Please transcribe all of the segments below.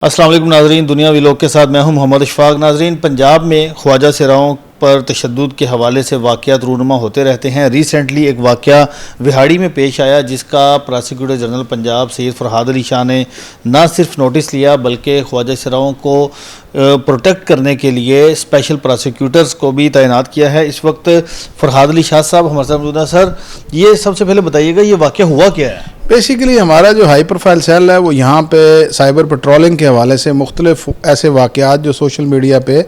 السلام علیکم ناظرین، دنیا ویلوگ کے ساتھ میں ہوں محمد اشفاق۔ ناظرین، پنجاب میں خواجہ سراؤں پر تشدد کے حوالے سے واقعات رونما ہوتے رہتے ہیں۔ ریسنٹلی ایک واقعہ وہاڑی میں پیش آیا جس کا پراسیکیوٹر جنرل پنجاب سید فرحاد علی شاہ نے نہ صرف نوٹس لیا بلکہ خواجہ سراؤں کو پروٹیکٹ کرنے کے لیے اسپیشل پراسیکیوٹرز کو بھی تعینات کیا ہے۔ اس وقت فرحاد علی شاہ صاحب ہمارے ساتھ موجود ہیں۔ سر، یہ سب سے پہلے بتائیے گا، یہ واقعہ ہوا کیا ہے؟ بیسیکلی ہمارا جو ہائی پروفائل سیل ہے وہ یہاں پہ سائبر پیٹرولنگ کے حوالے سے مختلف ایسے واقعات جو سوشل میڈیا پہ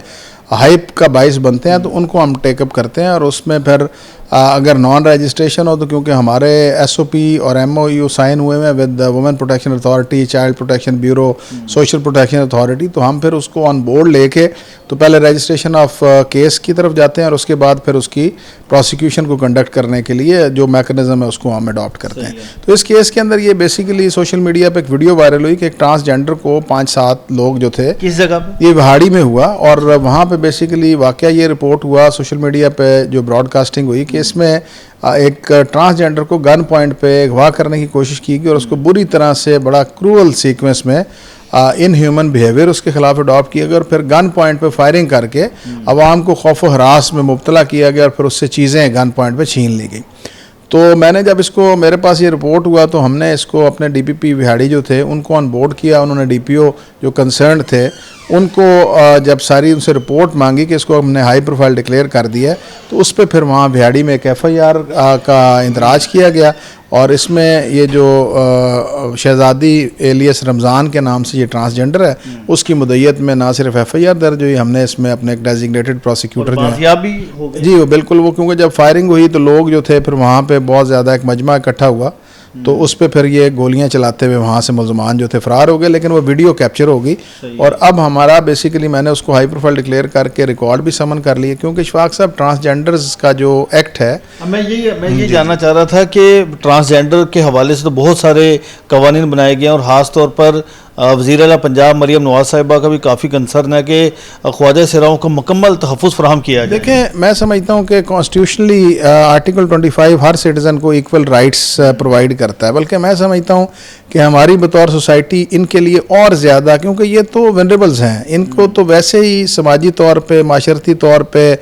ہائپ کا باعث بنتے ہیں تو ان کو ہم ٹیک اپ کرتے ہیں، اور اس میں پھر اگر نان رجسٹریشن ہو تو کیونکہ ہمارے ایس او پی اور ایم او یو سائن ہوئے ہیں with women protection authority, child protection bureau, social protection authority, تو ہم پھر اس کو آن بورڈ لے کے تو پہلے رجسٹریشن آف کیس کی طرف جاتے ہیں اور اس کے بعد پھر اس کی پروسیکیوشن کو کنڈکٹ کرنے کے لیے جو میکنزم ہے اس کو ہم اڈاپٹ کرتے ہیں۔ تو اس کیس کے اندر یہ بیسیکلی سوشل میڈیا پہ ایک ویڈیو وائرل ہوئی کہ ایک ٹرانسجینڈر کو 5-7 لوگ جو تھے، کس جگہ پہ؟ یہ وہاڑی میں ہوا، اور وہاں پہ بیسیکلی واقعہ یہ رپورٹ ہوا سوشل میڈیا پہ جو براڈ کاسٹنگ ہوئی کہ اس میں ایک ٹرانسجینڈر کو گن پوائنٹ پہ اغوا کرنے کی کوشش کی گئی اور اس کو بری طرح سے بڑا کرول سیکوینس میں ان ہیومن بیہیویئر اس کے خلاف اڈاپٹ کیا گیا اور پھر گن پوائنٹ پہ فائرنگ کر کے عوام کو خوف و ہراس میں مبتلا کیا گیا اور پھر اس سے چیزیں گن پوائنٹ پہ چھین لی گئی۔ تو میں نے جب اس کو میرے پاس یہ رپورٹ ہوا تو ہم نے اس کو اپنے ڈی پی پی وہاڑی جو تھے ان کو آن بورڈ کیا، انہوں نے ڈی پی او جو کنسرنڈ تھے ان کو جب ساری ان سے رپورٹ مانگی کہ اس کو ہم نے ہائی پروفائل ڈکلیئر کر دیا تو اس پہ پھر وہاں وہاڑی میں ایک ایف آئی آر کا اندراج کیا گیا، اور اس میں یہ جو شہزادی ایلیس رمضان کے نام سے یہ ٹرانسجینڈر ہے اس کی مدعیت میں نہ صرف ایف آئی آر درج ہوئی، ہم نے اس میں اپنے ایک ڈیزگنیٹڈ پروسیکیوٹر جو ہے جی وہ بالکل وہ کیونکہ جب فائرنگ ہوئی تو لوگ جو تھے پھر وہاں پہ بہت زیادہ ایک مجمع اکٹھا ہوا تو اس پہ پھر یہ گولیاں چلاتے ہوئے وہاں سے ملزمان جو تھے فرار ہو گئے، لیکن وہ ویڈیو کیپچر ہو گئی اور اب ہمارا بیسیکلی میں نے اس کو ہائی پروفائل ڈکلیئر کر کے ریکارڈ بھی سمن کر لیے، کیونکہ اشفاق صاحب ٹرانسجینڈرز کا جو ایکٹ ہے میں یہ جاننا چاہ رہا تھا کہ ٹرانسجینڈر کے حوالے سے تو بہت سارے قوانین بنائے گئے ہیں اور خاص طور پر وزیر اعلیٰ پنجاب مریم نواز صاحبہ کا بھی کافی کنسرن ہے کہ خواجہ سراؤں کو مکمل تحفظ فراہم کیا جائے۔ دیکھیں، میں سمجھتا ہوں کہ کانسٹیٹیوشنلی آرٹیکل 25 ہر سٹیزن کو ایکول رائٹس پرووائڈ کرتا ہے، بلکہ میں سمجھتا ہوں کہ ہماری بطور سوسائٹی ان کے لیے اور زیادہ، کیونکہ یہ تو ونریبلز ہیں، ان کو تو ویسے ہی سماجی طور پہ معاشرتی طور پہ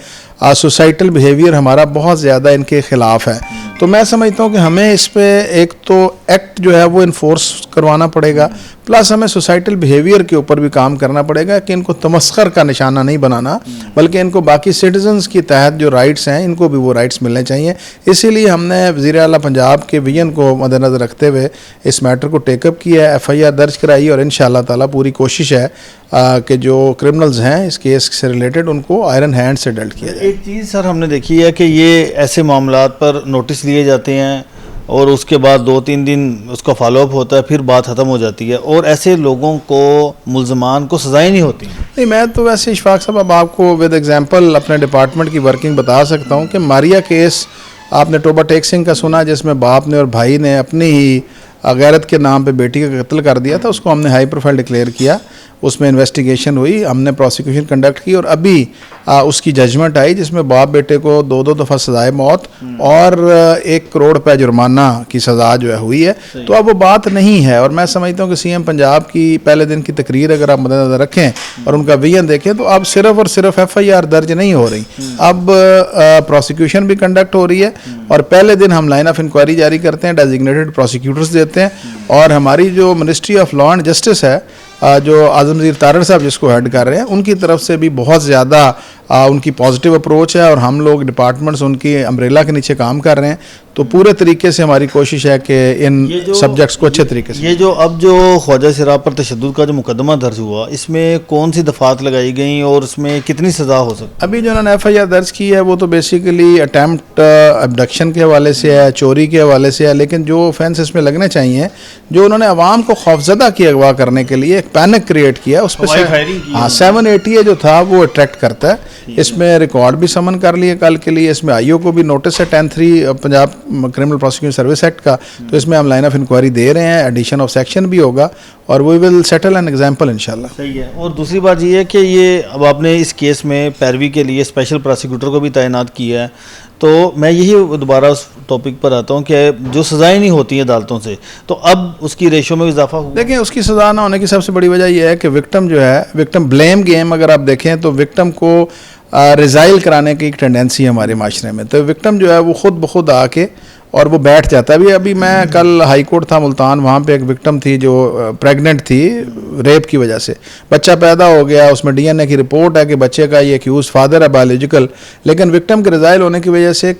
سوسائٹل بیہیویئر ہمارا بہت زیادہ ان کے خلاف ہے، تو میں سمجھتا ہوں کہ ہمیں اس پہ ایک تو ایکٹ جو ہے وہ انفورس کروانا پڑے گا، پلس ہمیں سوسائٹل بیہیویئر کے اوپر بھی کام کرنا پڑے گا کہ ان کو تمسخر کا نشانہ نہیں بنانا، بلکہ ان کو باقی سٹیزنز کی تحت جو رائٹس ہیں ان کو بھی وہ رائٹس ملنے چاہیے۔ اسی لیے ہم نے وزیر اعلیٰ پنجاب کے ویژن کو مد نظر رکھتے ہوئے اس میٹر کو ٹیک اپ کیا ہے، ایف آئی آر درج کرائی، اور انشاءاللہ تعالیٰ پوری کوشش ہے کہ جو کرمنلز ہیں اس کیس سے ریلیٹڈ ان کو آئرن ہینڈ سے ڈیلٹ کیا جائے۔ ایک چیز سر ہم نے دیکھی ہے کہ یہ ایسے معاملات پر نوٹس لیے جاتے ہیں اور اس کے بعد 2-3 دن اس کا فالو اپ ہوتا ہے، پھر بات ختم ہو جاتی ہے اور ایسے لوگوں کو، ملزمان کو سزائیں نہیں ہوتی۔ نہیں، میں تو ویسے اشفاق صاحب اب آپ کو ود ایگزامپل اپنے ڈپارٹمنٹ کی ورکنگ بتا سکتا ہوں کہ ماریا کیس آپ نے ٹوبا ٹیکسنگ کا سنا، جس میں باپ نے اور بھائی نے اپنی ہی غیرت کے نام پہ بیٹی کا قتل کر دیا تھا، اس کو ہم نے ہائی پروفائل ڈکلیئر کیا، اس میں انویسٹیگیشن ہوئی، ہم نے پروسیکیوشن کنڈکٹ کی اور ابھی اس کی ججمنٹ آئی جس میں باپ بیٹے کو 2 دفعہ سزائے موت اور 1 کروڑ روپے جرمانہ کی سزا جو ہے ہوئی ہے۔ تو اب وہ بات نہیں ہے، اور میں سمجھتا ہوں کہ سی ایم پنجاب کی پہلے دن کی تقریر اگر آپ مد نظر رکھیں اور ان کا ویژن دیکھیں تو اب صرف اور صرف ایف آئی آر درج نہیں ہو رہی، اب پروسیکیوشن بھی کنڈکٹ ہو رہی ہے، اور پہلے دن ہم لائن آف انکوائری جاری کرتے ہیں، ڈیزگنیٹڈ پروسیکیوٹرز دیتے ہیں، اور ہماری جو ministry of law and justice ہے جو اعظم وزیر طارڑ صاحب جس کو ہیڈ کر رہے ہیں، ان کی طرف سے بھی بہت زیادہ ان کی پازیٹیو اپروچ ہے، اور ہم لوگ ڈپارٹمنٹس ان کی امبریلا کے نیچے کام کر رہے ہیں، تو پورے طریقے سے ہماری کوشش ہے کہ ان سبجیکٹس کو اچھے طریقے سے۔ یہ جو اب جو خواجہ سراؤں پر تشدد کا جو مقدمہ درج ہوا، اس میں کون سی دفعات لگائی گئیں اور اس میں کتنی سزا ہو سکتی؟ ابھی جو انہوں نے ایف آئی آر درج کی ہے وہ تو بیسیکلی اٹیمپٹ ابڈکشن کے حوالے سے ہے، چوری کے حوالے سے ہے، لیکن جو اوفینس اس میں لگنے چاہیے جو انہوں نے عوام کو خوفزدہ کیا اغوا کرنے کے لیے ایک پینک کریٹ کیا، اس پہ 780 جو تھا وہ اٹریکٹ کرتا ہے، اس میں ریکارڈ بھی سمن کر لیے کل کے لیے، اس میں آئی او کو بھی نوٹس ہے 10(3) Punjab criminal prosecution service act کا، تو اس میں ہم لائن آف انکوائری دے رہے ہیں، ایڈیشن آف سیکشن بھی ہوگا اور وی ول سیٹل این ایگزامپل انشاءاللہ۔ صحیح ہے۔ اور دوسری بات یہ ہے کہ یہ اب آپ نے اس کیس میں پیروی کے لیے اسپیشل پراسیکیوٹر کو بھی تعینات کیا ہے، تو میں یہی دوبارہ اس ٹاپک پر آتا ہوں کہ جو سزائیں نہیں ہوتی ہیں عدالتوں سے تو اب اس کی ریشو میں اضافہ ہوا. دیکھیں اس کی سزا نہ ہونے کی سب سے بڑی وجہ یہ ہے کہ وکٹم جو ہے وکٹم بلیم گیم اگر آپ دیکھیں تو وکٹم کو ریزائل کرانے کی ایک ٹینڈنسی ہے ہمارے معاشرے میں. تو وکٹم جو ہے وہ خود بخود آ کے اور وہ بیٹھ جاتا ہے. ابھی میں کل ہائی کورٹ تھا ملتان, وہاں پہ ایک وکٹم تھی جو پریگننٹ تھی ریپ کی وجہ سے, بچہ پیدا ہو گیا, اس میں DNA کی رپورٹ ہے کہ بچے کا یہ ایکیوز فادر ہے بایولوجیکل, لیکن وکٹم کے ریزائل ہونے کی وجہ سے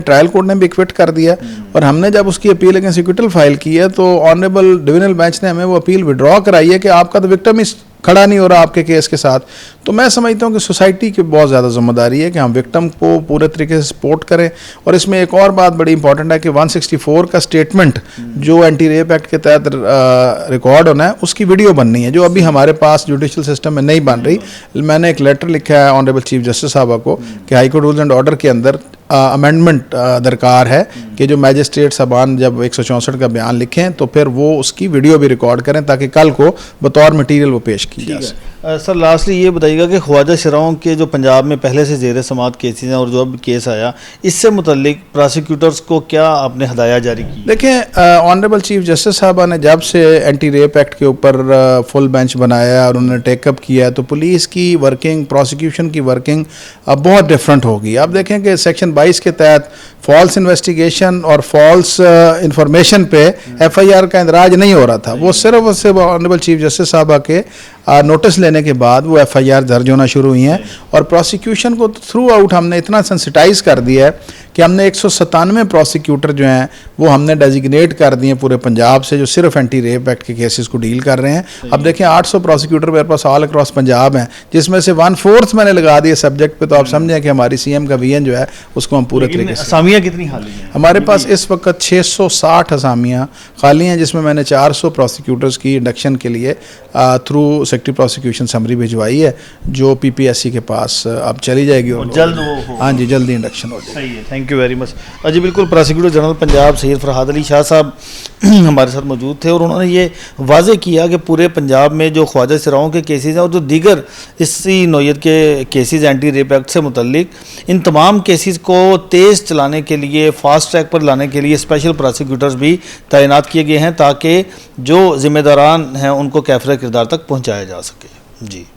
ٹرائل کورٹ نے بھی ایکوٹ کر دیا. اور ہم نے جب اس کی اپیل اگینسٹ ایکویٹل فائل کی ہے تو آنریبل ڈویژنل بینچ نے ہمیں وہ اپیل وڈرا کرائی ہے کہ آپ کا تو وکٹم ہی کھڑا نہیں ہو رہا آپ کے کیس کے ساتھ. تو میں سمجھتا ہوں کہ سوسائٹی کی بہت زیادہ ذمہ داری ہے کہ ہم وکٹم کو پورے طریقے سے سپورٹ کریں. اور اس میں ایک اور بات بڑی امپورٹنٹ ہے کہ 164 کا اسٹیٹمنٹ جو اینٹی ریپ ایکٹ کے تحت ریکارڈ ہونا ہے اس کی ویڈیو بننی ہے, جو ابھی ہمارے پاس جوڈیشل سسٹم میں نہیں بن رہی. میں نے ایک لیٹر لکھا ہے آنریبل چیف جسٹس صاحبہ کو کہ high court rules and order کے اندر امینڈمنٹ درکار ہے کہ جو میجسٹریٹ صاحبان جب 164 کا بیان لکھیں تو پھر وہ اس کی ویڈیو بھی ریکارڈ کریں تاکہ کل کو بطور مٹیریل وہ پیش کی جا سکے. سر لاسٹلی یہ بتائیے گا کہ خواجہ سراؤں کے جو پنجاب میں پہلے سے زیر سماعت کیسز ہیں اور جو اب کیس آیا اس سے متعلق پراسیکیوٹرز کو کیا آپ نے ہدایات جاری کی؟ دیکھیں آنریبل چیف جسٹس صاحبہ نے جب سے اینٹی ریپ ایکٹ کے اوپر فل بینچ بنایا اور انہوں نے ٹیک اپ کیا تو پولیس کی ورکنگ, پروسیکیوشن کی ورکنگ اب بہت ڈفرینٹ ہوگی. آپ دیکھیں کہ سیکشن 22 کے تحت فالس انویسٹیگیشن اور فالس انفارمیشن پہ FIR کا اندراج نہیں ہو رہا تھا. وہ صرف آنریبل چیف جسٹس صاحبہ کے نوٹس لینے کے بعد وہ FIR درج ہونا شروع ہوئی ہیں. اور پروسیکیوشن کو تھرو آؤٹ ہم نے اتنا سینسٹائز کر دیا ہے کہ ہم نے 197 پروسیکیوٹر جو ہیں وہ ہم نے ڈیزیگنیٹ کر دیے پورے پنجاب سے جو صرف اینٹی ریپ ایکٹ کے کیسز کو ڈیل کر رہے ہیں. اب دیکھیں 800 پروسیکیوٹر میرے پاس آل اکراس پنجاب ہیں, جس میں سے 1/4 میں نے لگا دیے سبجیکٹ پہ. تو آپ سمجھیں کہ ہماری CM کا VN جو ہے اس کو ہم پورے طریقے سے. اسامیاں کتنی خالی ہیں ہمارے پاس اس وقت 660 اسامیاں خالی ہیں, جس میں میں نے 400 پروسیکیوٹرز کی انڈکشن کے لیے تھرو سیکٹری پروسیکیوشن سمری بھجوائی ہے جو PPSC کے پاس اب چلی جائے گی اور جلد ہاں جی جلدی انڈکشن ہو جائے گی. صحیح ہے, تھینک یو ویری مچ. جی بالکل, پراسیکیوٹر جنرل پنجاب سید فرحاد علی شاہ صاحب ہمارے ساتھ موجود تھے اور انہوں نے یہ واضح کیا کہ پورے پنجاب میں جو خواجہ سراؤں کے کیسز ہیں اور جو دیگر اسی نوعیت کے کیسز اینٹی ریپ ایکٹ سے متعلق, ان تمام کیسز کو تیز چلانے کے لیے, فاسٹ ٹریک پر لانے کے لیے اسپیشل پراسیکیوٹرز بھی تعینات کیے گئے ہیں تاکہ جو ذمہ داران ہیں ان کو کیفر کردار تک پہنچایا جا سکے. جی